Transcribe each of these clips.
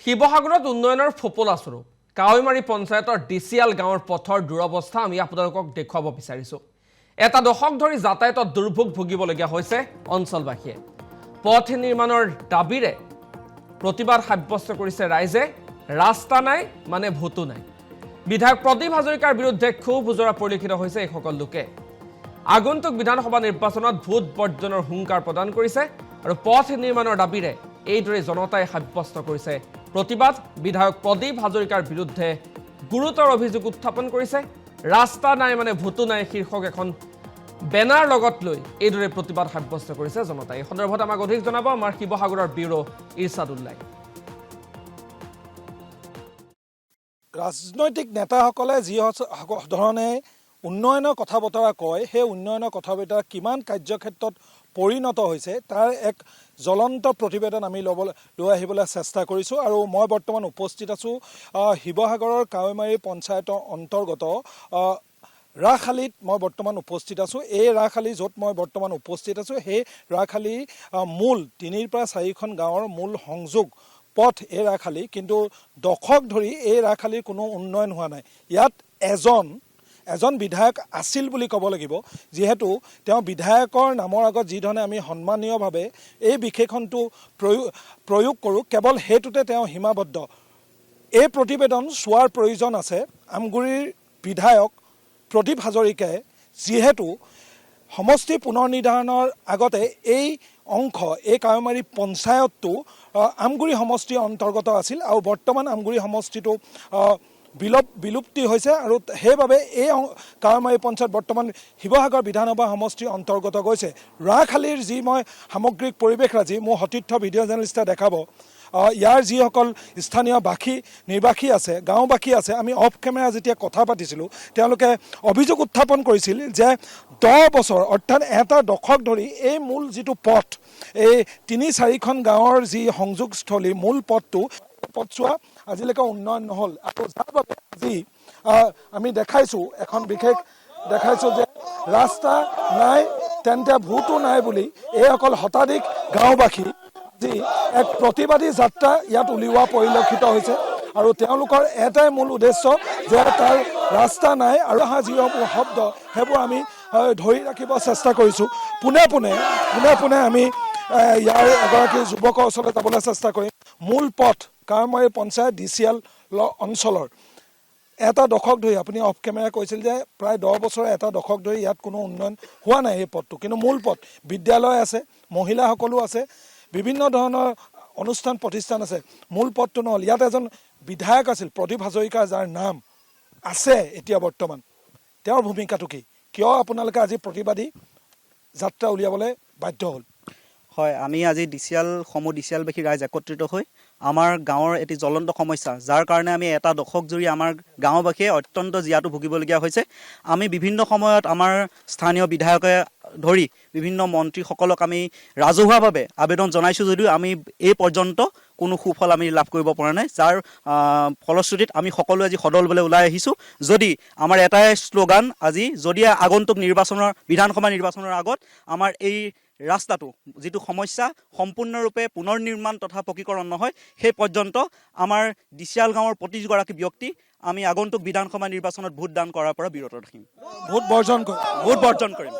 শিৱসাগৰত উন্নয়নৰ ফপলা স্বৰূপ কাৱৈমাৰী পঞ্চায়তৰ ডিচিয়াল গাঁৱৰ পথৰ দুৰৱস্থা আমি আপোনালোকক দেখুৱাব বিচাৰিছো। এটা দশক ধৰি যাতায়াতত দুৰ্ভোগ ভুগিবলগীয়া হৈছে অঞ্চলবাসীয়ে। পথ নিৰ্মাণৰ দাবীৰে প্ৰতিবাদ সাব্যস্ত কৰিছে ৰাইজে। ৰাস্তা নাই মানে ভোটো নাই। বিধায়ক প্ৰদীপ হাজৰিকাৰ বিৰুদ্ধে ক্ষোভ উজৰা পৰিলক্ষিত হৈছে এইসকল লোকে। আগন্তুক বিধানসভা নিৰ্বাচনত ভোট বৰ্জনৰ হুংকাৰ প্ৰদান কৰিছে আৰু পথ নিৰ্মাণৰ দাবীৰে এইদৰে জনতাই সাব্যস্ত কৰিছে প্ৰতিবাদ। বিধায়ক প্ৰদীপ হাজৰিকাৰ বিৰুদ্ধে গুৰুতৰ অভিযোগ উত্থাপন কৰিছে। ৰাস্তা নাই মানে ভোটো নাই শীৰ্ষক এখন বেনাৰ লগত লৈ এইদৰে প্ৰতিবাদ সাব্যস্ত কৰিছে জনতাই। এই সন্দৰ্ভত আমাক অধিক জনাব আমাৰ শিৱসাগৰৰ ব্যুৰো ইৰছাদুল্লাই। ৰাজনৈতিক নেতাসকলে যি ধৰণে উন্নয়নৰ কথা বতৰা কয়, সেই উন্নয়নৰ কথা বতৰা কিমান কাৰ্যক্ষেত্ৰত পৰিণত হৈছে তাৰ এক জ্বলন্ত প্ৰতিবেদন আমি লৈ আহিবলৈ চেষ্টা কৰিছোঁ। আৰু মই বৰ্তমান উপস্থিত আছোঁ শিৱসাগৰৰ কাৱৈমাৰী পঞ্চায়তৰ অন্তৰ্গত ৰাখালিত মই বৰ্তমান উপস্থিত আছোঁ। এই ৰাখালি য'ত মই বৰ্তমান উপস্থিত আছোঁ, সেই ৰাখালি মূল 3 পৰা 4খন গাঁৱৰ মূল সংযোগ পথ এই ৰাখালি। কিন্তু দশক ধৰি এই ৰাখালিৰ কোনো উন্নয়ন হোৱা নাই। ইয়াত এজন বিধায়ক আছিল বুলি ক'ব লাগিব, যিহেতু তেওঁ বিধায়কৰ নামৰ আগত যি ধৰণে আমি সন্মানীয়ভাৱে এই বিশেষণটো প্ৰয়োগ কৰোঁ, কেৱল সেইটোতে তেওঁ সীমাবদ্ধ। এই প্ৰতিবেদন চোৱাৰ প্ৰয়োজন আছে। আমগুৰিৰ বিধায়ক প্ৰদীপ হাজৰিকাই যিহেতু সমষ্টি পুনৰ নিৰ্ধাৰণৰ আগতে এই অংশ এই কাৱৈমাৰী পঞ্চায়তটো আমগুৰি সমষ্টিৰ অন্তৰ্গত আছিল আৰু বৰ্তমান আমগুৰি সমষ্টিটো বিলুপ্তি হৈছে আৰু সেইবাবে এই কাৱৈমাৰী পঞ্চায়ত বৰ্তমান শিৱসাগৰ বিধানসভা সমষ্টিৰ অন্তৰ্গত গৈছে। ৰাখালিৰ যি মই সামগ্ৰিক পৰিৱেশৰাজি মোৰ সতীৰ্থ ভিডিঅ' জাৰ্নেলিষ্টে দেখাব, ইয়াৰ যিসকল স্থানীয় নিবাসী আছে, গাঁওবাসী আছে, আমি অফ কেমেৰা যেতিয়া কথা পাতিছিলোঁ তেওঁলোকে অভিযোগ উত্থাপন কৰিছিল যে 10 বছৰ অৰ্থাৎ এটা দশক ধৰি এই মূল যিটো পথ, এই 3-4খন গাঁৱৰ যি সংযোগস্থলী মূল পথছোৱা আজিলৈকে উন্নয়ন নহ'ল। আৰু যাৰ বাবে আজি আমি দেখাইছোঁ এখন বিশেষ দেখাইছোঁ যে ৰাস্তা নাই তেন্তে ভোটো নাই বুলি এইসকল শতাধিক গাঁওবাসী যি এক প্ৰতিবাদী যাত্ৰা ইয়াত উলিওৱা পৰিলক্ষিত হৈছে। আৰু তেওঁলোকৰ এটাই মূল উদ্দেশ্য যে তাৰ ৰাস্তা নাই আৰু যিসমূহ শব্দ সেইবোৰ আমি ধৰি ৰাখিব চেষ্টা কৰিছোঁ। পোনে পোনে আমি ইয়াৰ এগৰাকী যুৱকৰ ওচৰলৈ যাবলৈ চেষ্টা কৰিম। মূল পথ কাৱৈমাৰী পঞ্চায়ত ডিচিয়াল অঞ্চলৰ এটা দশক ধৰি আপুনি অফ কেমেৰা কৈছিল যে প্ৰায় 10 বছৰ এটা দশক ধৰি ইয়াত কোনো উন্নয়ন হোৱা নাই এই পথটো। কিন্তু মূল পথ, বিদ্যালয় আছে, মহিলাসকলো আছে, বিভিন্ন ধৰণৰ অনুষ্ঠান প্ৰতিষ্ঠান আছে। মূল পথটো নহ'ল। ইয়াত এজন বিধায়ক আছিল প্ৰদীপ হাজৰিকা, যাৰ নাম আছে এতিয়া বৰ্তমান। তেওঁৰ ভূমিকাটো কি? কিয় আপোনালোকে আজি প্ৰতিবাদী যাত্ৰা উলিয়াবলৈ বাধ্য হ'ল? হয়, আমি আজি ডিচিয়ালবাসী ৰাইজ একত্ৰিত হৈ আমাৰ গাঁৱৰ এটি জ্বলন্ত সমস্যা, যাৰ কাৰণে আমি এটা দশক জুৰি আমাৰ গাঁওবাসীয়ে অত্যন্ত জীয়াতু ভুগিবলগীয়া হৈছে। আমি বিভিন্ন সময়ত আমাৰ স্থানীয় বিধায়কে ধৰি বিভিন্ন মন্ত্ৰীসকলক আমি ৰাজহুৱাভাৱে আবেদন জনাইছোঁ যদিও আমি এই পৰ্যন্ত কোনো সুফল আমি লাভ কৰিব পৰা নাই। যাৰ ফলশ্ৰুতিত আমি সকলোৱে আজি সদলবলৈ ওলাই আহিছোঁ। যদি আমাৰ এটাই শ্লোগান আজি, যদি আগন্তুক বিধানসভা নিৰ্বাচনৰ আগত আমাৰ এই ৰাস্তাটো যিটো সমস্যা সম্পূৰ্ণৰূপে পুনৰ নিৰ্মাণ তথা পকীকৰণ নহয়, সেই পৰ্যন্ত আমাৰ ডিচিয়াল গাঁৱৰ প্ৰতিগৰাকী ব্যক্তি আমি আগন্তুক বিধানসভা নিৰ্বাচনত ভোটদান কৰাৰ পৰা বিৰত ৰাখিম। ভোট বৰ্জন কৰিম।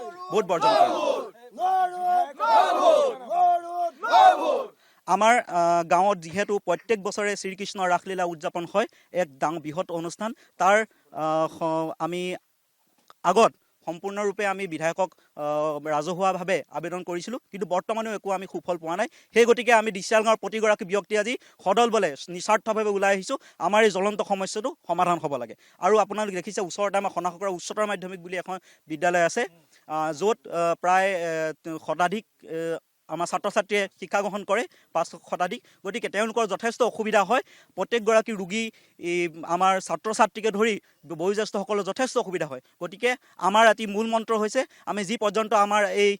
আমাৰ গাঁৱত যিহেতু প্ৰত্যেক বছৰে শ্ৰীকৃষ্ণৰ ৰাসলীলা উদযাপন হয়, এক বৃহৎ অনুষ্ঠান, তাৰ আমি আগত সম্পূৰ্ণৰূপে আমি বিধায়কক ৰাজহুৱাভাৱে আবেদন কৰিছিলোঁ, কিন্তু বৰ্তমানেও একো আমি সুফল পোৱা নাই। সেই গতিকে আমি ডিচিয়াল গাঁৱৰ প্ৰতিগৰাকী ব্যক্তি আজি সদলবলে নিস্বাৰ্থভাৱে ওলাই আহিছোঁ। আমাৰ এই জ্বলন্ত সমস্যাটো সমাধান হ'ব লাগে। আৰু আপোনালোকে দেখিছে ওচৰতে আমাৰ খনাখৰা উচ্চতৰ মাধ্যমিক বুলি এখন বিদ্যালয় আছে, য'ত প্ৰায় শতাধিক আমাৰ ছাত্ৰ ছাত্ৰীয়ে শিক্ষা গ্ৰহণ কৰে, 500 শতাধিক। গতিকে তেওঁলোকৰ যথেষ্ট অসুবিধা হয়। প্ৰত্যেকগৰাকী ৰোগী আমাৰ ছাত্ৰ ছাত্ৰীকে ধৰি বয়োজ্যেষ্ঠসকলৰ যথেষ্ট অসুবিধা হয়। গতিকে আমাৰ এটি মূল মন্ত্ৰ হৈছে, আমি যি পৰ্যন্ত আমাৰ এই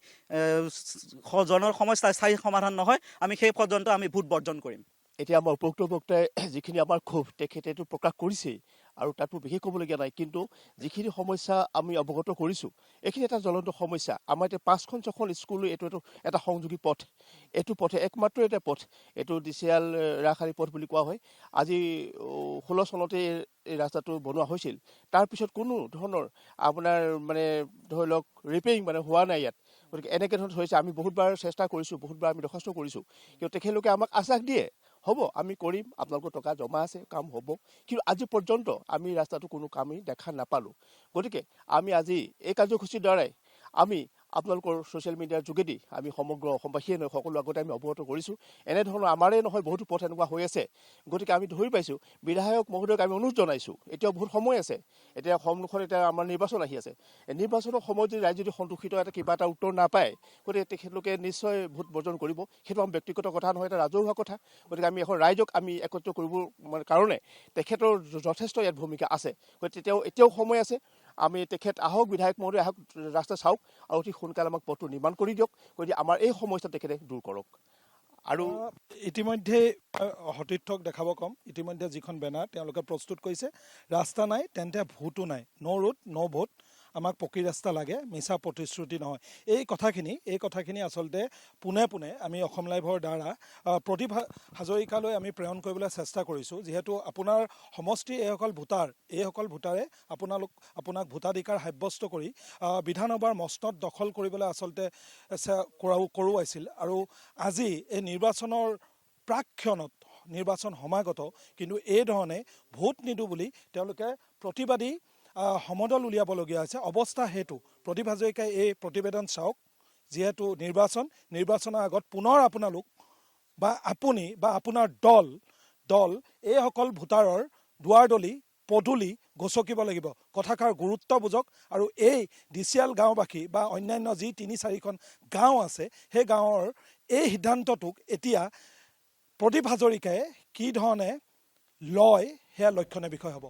সমস্যা স্থায়ী সমাধান নহয়, আমি সেই পৰ্যন্ত আমি ভোট বৰ্জন কৰিম। এতিয়া আমাৰ উপভোক্তাই যিখিনি আমাৰ ক্ষোভ তেখেতেতো প্ৰকাশ কৰিছেই। আৰু তাতো বিশেষ ক'বলগীয়া নাই, কিন্তু যিখিনি সমস্যা আমি অৱগত কৰিছোঁ এইখিনি এটা জ্বলন্ত সমস্যা। আমাৰ এতিয়া 5খন 6খন স্কুলো এইটো এটা সংযোগী পথ, এইটো পথে একমাত্ৰ এটা পথ, এইটো ডিচিএল ৰাসাৰী পথ বুলি কোৱা হয়। আজি 16 চনতে এই ৰাস্তাটো বনোৱা হৈছিল, তাৰপিছত কোনো ধৰণৰ আপোনাৰ মানে ধৰি লওক ৰিপেয়াৰিং মানে হোৱা নাই ইয়াত। গতিকে এনেকৈ ধৰণৰ হৈছে, আমি বহুতবাৰ চেষ্টা কৰিছোঁ, বহুতবাৰ আমি দৰখাস্ত কৰিছোঁ, কিন্তু তেখেতলোকে আমাক আশ্বাস দিয়ে হ'ব আমি কৰিম, আপোনালোকৰ টকা জমা আছে, কাম হ'ব, কিন্তু আজি পৰ্যন্ত আমি ৰাস্তাটো কোনো কামেই দেখা নাপালোঁ। গতিকে আমি আজি এই কাৰ্যসূচীৰ দ্বাৰাই আমি আপোনালোকৰ ছ'চিয়েল মিডিয়াৰ যোগেদি আমি সমগ্ৰ অসমবাসীয়ে নহয় সকলো আগতে আমি অৱগত কৰিছোঁ। এনেধৰণৰ আমাৰে নহয় বহুতো পথ এনেকুৱা হৈ আছে। গতিকে আমি ধৰি পাইছোঁ, বিধায়ক মহোদয়ক আমি অনুৰোধ জনাইছোঁ, এতিয়াও বহুত সময় আছে, এতিয়া সন্মুখত এতিয়া আমাৰ নিৰ্বাচন আহি আছে, এই নিৰ্বাচনৰ সময়ত যদি ৰাইজ যদি সন্তোষিত কিবা এটা উত্তৰ নাপায়, গতিকে তেখেতলোকে নিশ্চয় ভোট বৰ্জন কৰিব। সেইটো আমাৰ ব্যক্তিগত কথা নহয়, এটা ৰাজহুৱা কথা। গতিকে আমি এখন ৰাইজক আমি একত্ৰ কৰিবৰ কাৰণে তেখেতৰ যথেষ্ট ইয়াত ভূমিকা আছে। গতিকে এতিয়াও সময় আছে, আমি তেখেত আহক, বিধায়ক মহোদয় আহক, ৰাস্তা চাওক আৰু অতি সোনকালে আমাক পথটো নিৰ্মাণ কৰি দিয়ক, গতিকে আমাৰ এই সমস্যা তেখেতে দূৰ কৰক। আৰু ইতিমধ্যে সতীৰ্থক দেখাব কম, ইতিমধ্যে যিখন বেনাৰ তেওঁলোকে প্ৰস্তুত কৰিছে, ৰাস্তা নাই তেন্তে ভোটো নাই, ন' ৰোড ন' ভোট, আমাক পকী ৰাস্তা লাগে, মিছা প্ৰতিশ্ৰুতি নহয়। এই কথাখিনি আচলতে পোনে পোনে আমি অসম লাইভৰ দ্বাৰা প্ৰদীপ হাজৰিকালৈ আমি প্ৰেৰণ কৰিবলৈ চেষ্টা কৰিছোঁ। যিহেতু আপোনাৰ সমষ্টিৰ এইসকল ভোটাৰে আপোনাক ভোটাধিকাৰ সাব্যস্ত কৰি বিধানসভাৰ মসনদ দখল কৰিবলৈ আচলতে কৰোৱাইছিল। আৰু আজি এই নিৰ্বাচনৰ প্ৰাকক্ষণত নিৰ্বাচন সমাগত, কিন্তু এই ধৰণে ভোট নিদিওঁ বুলি তেওঁলোকে প্ৰতিবাদী সমদল উলিয়াবলগীয়া হৈছে। অৱস্থা সেইটো প্ৰদীপ হাজৰিকাই এই প্ৰতিবেদন চাওক। যিহেতু নিৰ্বাচনৰ আগত পুনৰ আপোনালোক বা আপুনি বা আপোনাৰ দল এইসকল ভোটাৰৰ দুৱাৰদলি পদূলি গচকিব লাগিব, কথাষাৰ গুৰুত্ব বুজক। আৰু এই ডিচিএল গাঁওবাসী বা অন্যান্য যি 3-4খন গাঁও আছে, সেই গাঁৱৰ এই সিদ্ধান্তটোক এতিয়া প্ৰদীপ হাজৰিকাই কি ধৰণে লয় সেয়া লক্ষণীয় বিষয় হ'ব।